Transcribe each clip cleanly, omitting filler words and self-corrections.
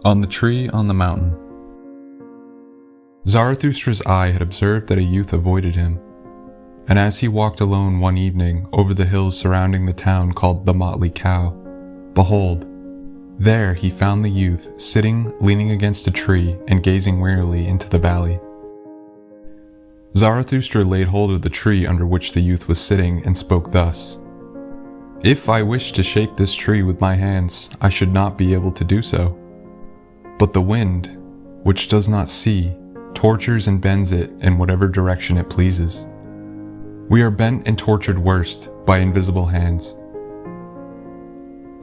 On the tree on the mountain. Zarathustra's eye had observed that a youth avoided him, and as he walked alone one evening over the hills surrounding the town called the Motley Cow, behold, there he found the youth sitting leaning against a tree and gazing wearily into the valley. Zarathustra laid hold of the tree under which the youth was sitting and spoke thus: "If I wished to shake this tree with my hands, I should not be able to do so. But the wind, which does not see, tortures and bends it in whatever direction it pleases. We are bent and tortured worst by invisible hands."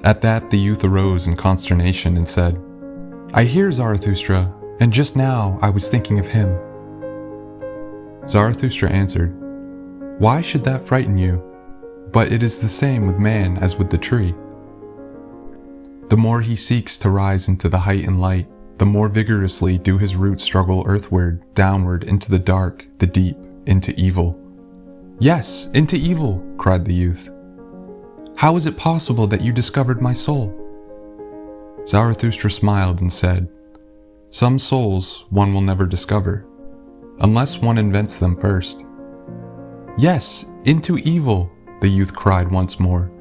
At that the youth arose in consternation and said, "I hear Zarathustra, and just now I was thinking of him." Zarathustra answered, "Why should that frighten you? But it is the same with man as with the tree. The more he seeks to rise into the height and light, the more vigorously do his roots struggle earthward, downward, into the dark, the deep, into evil." "Yes, into evil," cried the youth. "How is it possible that you discovered my soul?" Zarathustra smiled and said, "Some souls one will never discover, unless one invents them first." "Yes, into evil," the youth cried once more.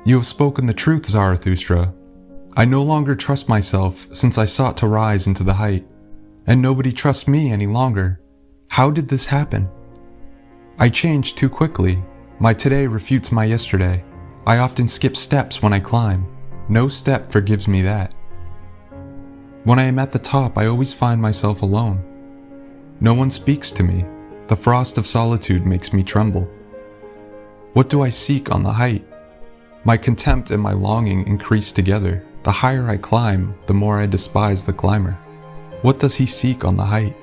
"You have spoken the truth, Zarathustra. I no longer trust myself since I sought to rise into the height, and nobody trusts me any longer. How did this happen? I change too quickly. My today refutes my yesterday. I often skip steps when I climb. No step forgives me that. When I am at the top, I always find myself alone. No one speaks to me. The frost of solitude makes me tremble. What do I seek on the height? My contempt and my longing increase together. The higher I climb, the more I despise the climber. What does he seek on the height?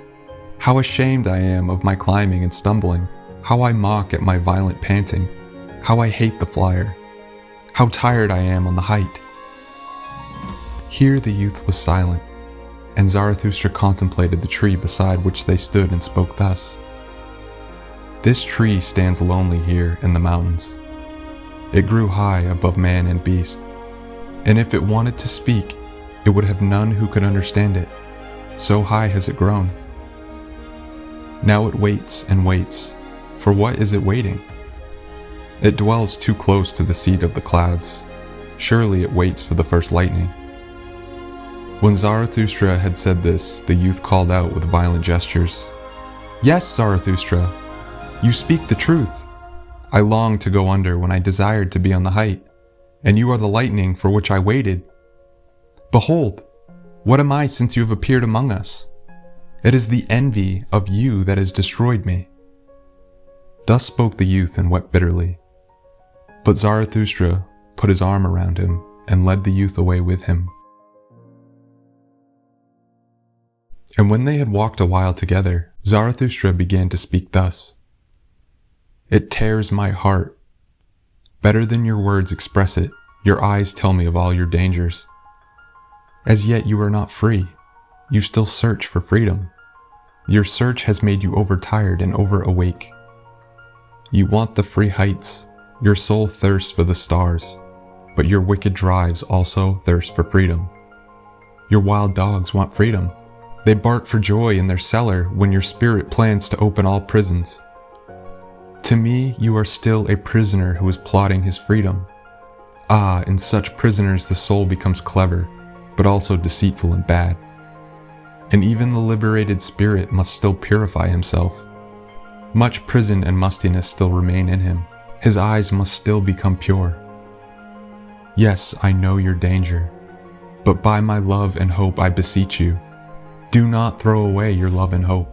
How ashamed I am of my climbing and stumbling. How I mock at my violent panting. How I hate the flyer. How tired I am on the height." Here the youth was silent, and Zarathustra contemplated the tree beside which they stood and spoke thus: "This tree stands lonely here in the mountains. It grew high above man and beast, and if it wanted to speak, it would have none who could understand it. So high has it grown. Now it waits and waits. For what is it waiting? It dwells too close to the seat of the clouds. Surely it waits for the first lightning." When Zarathustra had said this, the youth called out with violent gestures, "Yes, Zarathustra, you speak the truth. I longed to go under when I desired to be on the height, and you are the lightning for which I waited. Behold, what am I since you have appeared among us? It is the envy of you that has destroyed me." Thus spoke the youth and wept bitterly. But Zarathustra put his arm around him and led the youth away with him. And when they had walked a while together, Zarathustra began to speak thus: "It tears my heart. Better than your words express it, your eyes tell me of all your dangers. As yet you are not free. You still search for freedom. Your search has made you overtired and over-awake. You want the free heights. Your soul thirsts for the stars, but your wicked drives also thirst for freedom. Your wild dogs want freedom. They bark for joy in their cellar when your spirit plans to open all prisons. To me, you are still a prisoner who is plotting his freedom. Ah, in such prisoners the soul becomes clever, but also deceitful and bad. And even the liberated spirit must still purify himself. Much prison and mustiness still remain in him. His eyes must still become pure. Yes, I know your danger, but by my love and hope I beseech you, do not throw away your love and hope.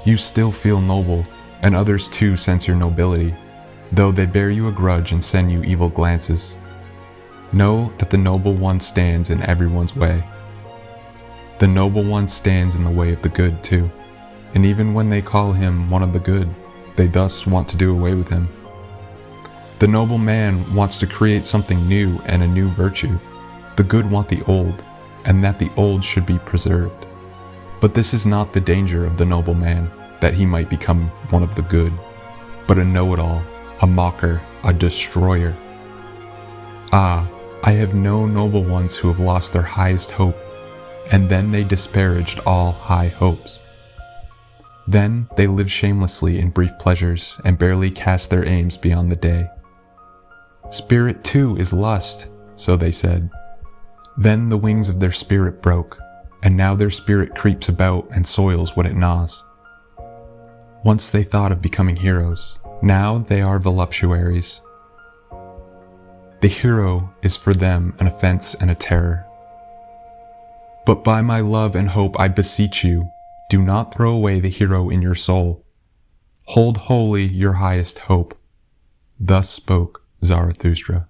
You still feel noble, and others too sense your nobility, though they bear you a grudge and send you evil glances. Know that the noble one stands in everyone's way. The noble one stands in the way of the good too, and even when they call him one of the good, they thus want to do away with him. The noble man wants to create something new and a new virtue. The good want the old, and that the old should be preserved. But this is not the danger of the noble man, that he might become one of the good, but a know-it-all, a mocker, a destroyer. Ah, I have known noble ones who have lost their highest hope, and then they disparaged all high hopes. Then they lived shamelessly in brief pleasures and barely cast their aims beyond the day. Spirit too is lust, so they said. Then the wings of their spirit broke, and now their spirit creeps about and soils what it gnaws. Once they thought of becoming heroes, now they are voluptuaries. The hero is for them an offense and a terror. But by my love and hope I beseech you, do not throw away the hero in your soul. Hold holy your highest hope. Thus spoke Zarathustra.